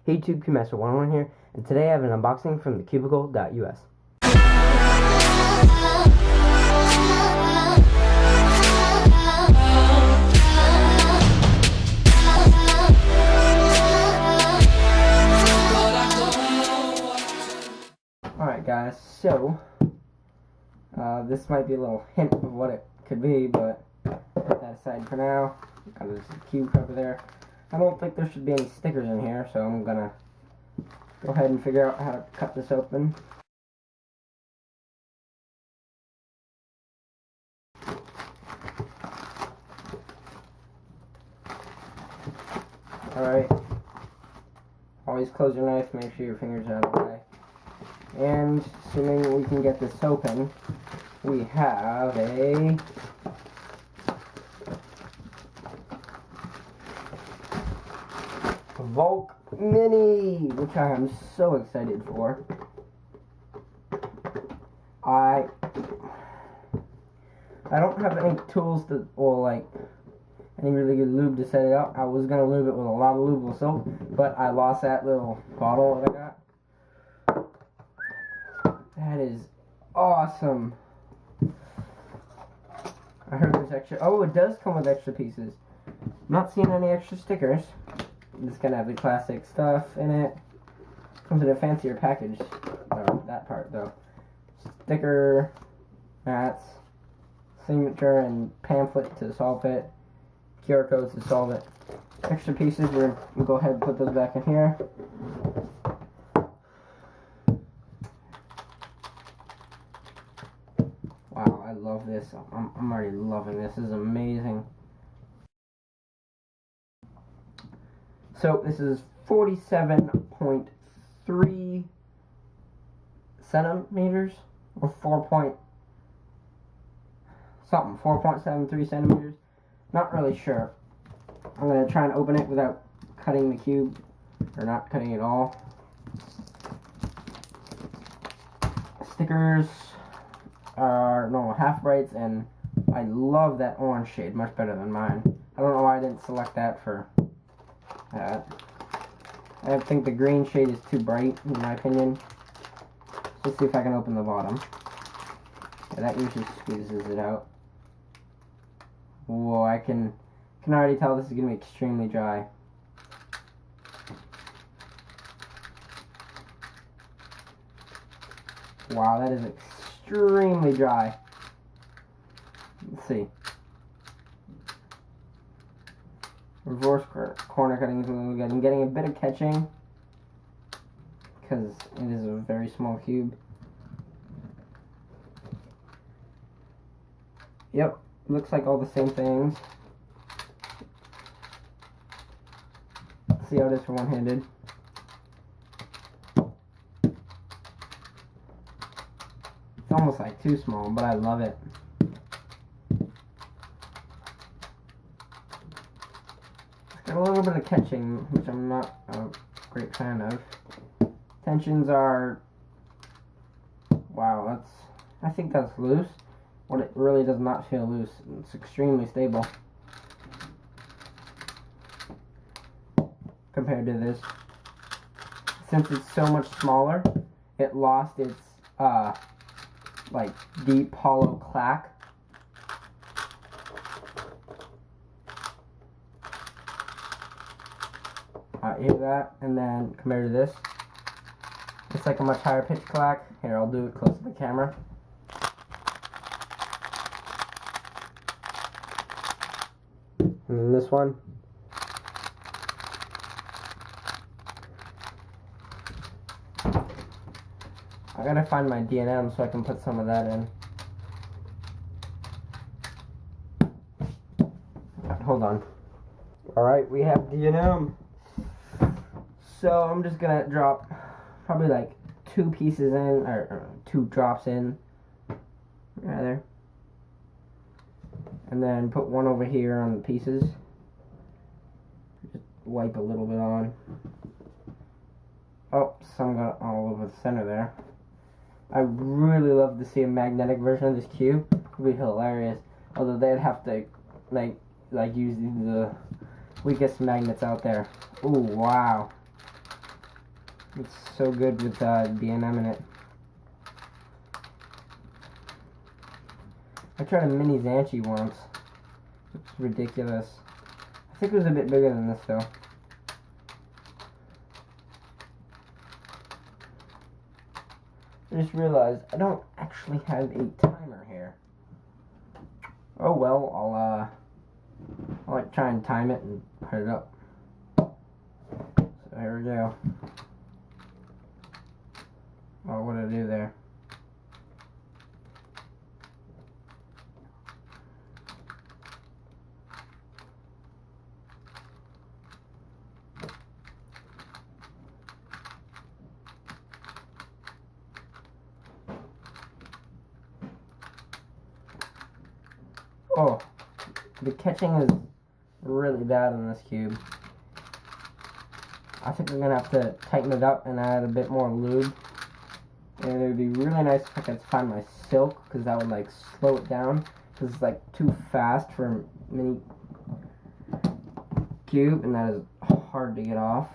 Hey YouTube, Master11 here, and today I have an unboxing from thecubicle.us. Alright guys, so this might be a little hint of what it could be, but put that aside for now. Got this cube cover there. I don't think there should be any stickers in here, so I'm gonna go ahead and figure out how to cut this open. Alright, always close your knife, make sure your fingers are out of the way. And assuming we can get this open, we have a Valk Mini, which I am so excited for. I don't have any tools to, or like any really good lube to set it up. I was gonna lube it with a lot of lube soap, but I lost that little bottle that I got. That is awesome. I heard there's extra. Oh, it does come with extra pieces. I'm not seeing any extra stickers. It's gonna have the classic stuff in it. Comes in a fancier package. Oh, that part though. Sticker, mats, signature and pamphlet to solve it. QR codes to solve it. Extra pieces, we'll go ahead and put those back in here. Wow, I love this. I'm already loving this. This is amazing. So this is 47.3 centimeters or 4.73 centimeters. Not really sure. I'm gonna try and open it without cutting the cube, or not cutting it all. Stickers are normal half brights, and I love that orange shade much better than mine. I don't know why I didn't select that for that. I think the green shade is too bright, in my opinion. Let's see if I can open the bottom. Yeah, that usually squeezes it out. Whoa, I can already tell this is going to be extremely dry. Wow, that is extremely dry. Let's see. Reverse corner cutting is really good. I'm getting a bit of catching because it is a very small cube. Yep, looks like all the same things. Let's see how it is for one-handed. It's almost like too small, but I love it. Got a little bit of catching, which I'm not a great fan of. Tensions are, wow, I think that's loose. What it really does not feel loose. It's extremely stable compared to this. Since it's so much smaller, it lost its like deep hollow clack. Hear that, and then compared to this, it's like a much higher pitch clack. Here, I'll do it close to the camera. And then this one. I gotta find my D&M so I can put some of that in. Hold on. Alright, we have D&M. So I'm just gonna drop probably like 2 pieces in, or 2 drops in, rather. And then put one over here on the pieces. Just wipe a little bit on. Oh, some got all over the center there. I really love to see a magnetic version of this cube. It would be hilarious. Although they'd have to like use the weakest magnets out there. Ooh, wow. It's so good with B&M in it. I tried a mini Zanchi once. It's ridiculous. I think it was a bit bigger than this though. I just realized I don't actually have a timer here. Oh well, I'll like try and time it and put it up. So here we go. Oh, what did I do there? Oh, the catching is really bad on this cube. I think I'm gonna have to tighten it up and add a bit more lube. And it would be really nice if I could find my silk, because that would like slow it down. Because it's like too fast for a mini cube, and that is hard to get off.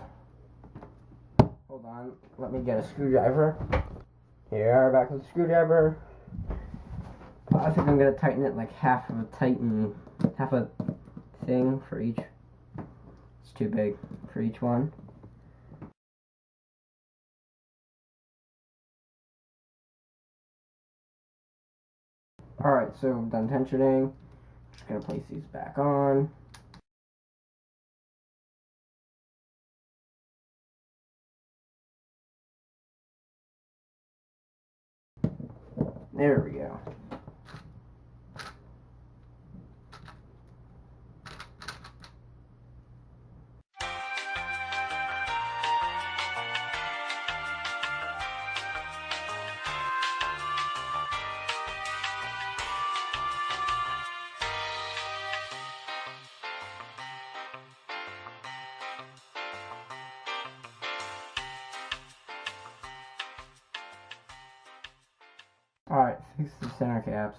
Hold on, let me get a screwdriver. Here we are, back with the screwdriver. I think I'm gonna tighten it like half a thing for each. It's too big for each one. Alright, so I'm done tensioning. Just gonna place these back on. There we go. Alright, fix the center caps.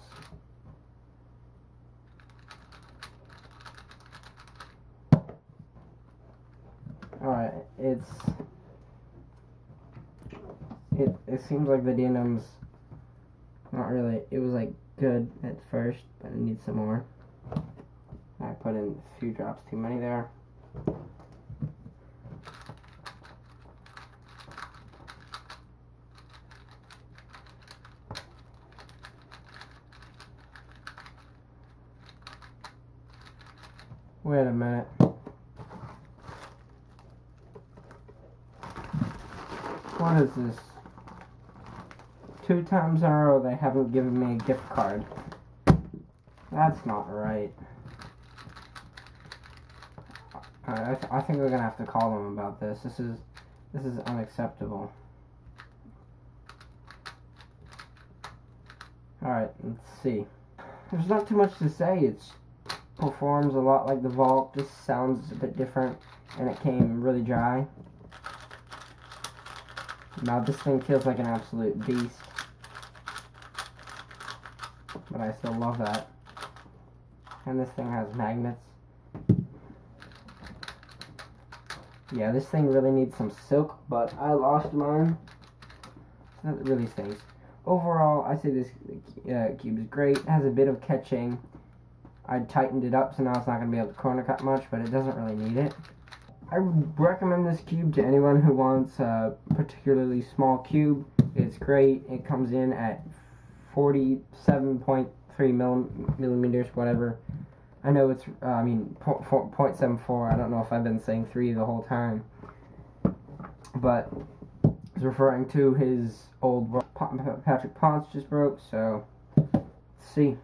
Alright, it seems like the denim's not really, it was like good at first, but it needs some more. I put in a few drops too many there. Wait a minute. What is this? 2 times in a row they haven't given me a gift card. That's not right. I think we're gonna have to call them about this. This is unacceptable. Alright, let's see. There's not too much to say. It performs a lot like the Valk, just sounds a bit different, and it came really dry. Now this thing feels like an absolute beast. But I still love that. And this thing has magnets. Yeah, this thing really needs some silk, but I lost mine. That really stinks. Overall, I say this cube is great. It has a bit of catching. I tightened it up, so now it's not going to be able to corner cut much, but it doesn't really need it. I would recommend this cube to anyone who wants a particularly small cube. It's great. It comes in at 47.3 millimeters, whatever. I know it's, 0.74. I don't know if I've been saying 3 the whole time. But it's referring to his old Patrick Ponce just broke, so let's see.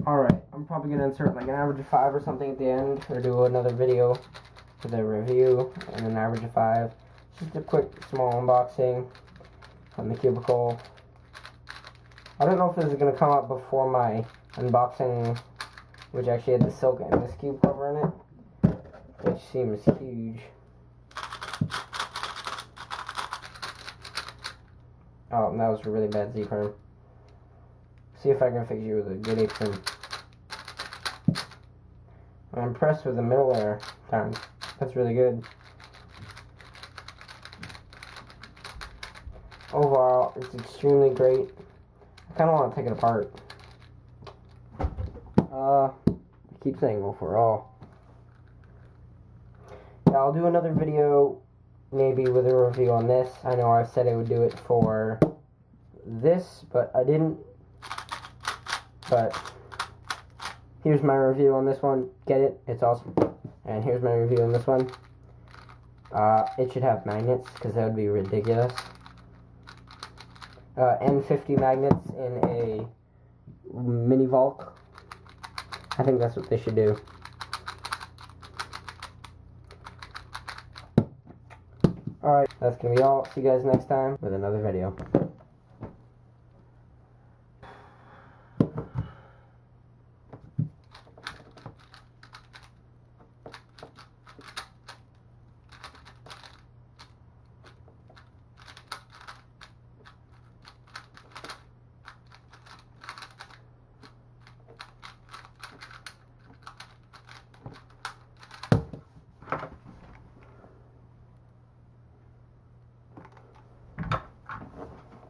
Alright, I'm probably going to insert like an average of 5 or something at the end, or do another video for the review, and an average of 5. Just a quick, small unboxing on the cubicle. I don't know if this is going to come up before my unboxing, which actually had the silk and this cube cover in it, which seems huge. Oh, and that was a really bad Z-perm. See if I can fix you with a good apron. I'm impressed with the middle air time. That's really good. overall, it's extremely great. I kind of want to take it apart. I keep saying overall. Yeah, I'll do another video, maybe with a review on this. I know I said I would do it for this, but I didn't. But here's my review on this one. Get it? It's awesome. And here's my review on this one. It should have magnets, because that would be ridiculous. N50 magnets in a mini Valk. I think that's what they should do. Alright, that's gonna be all. See you guys next time with another video.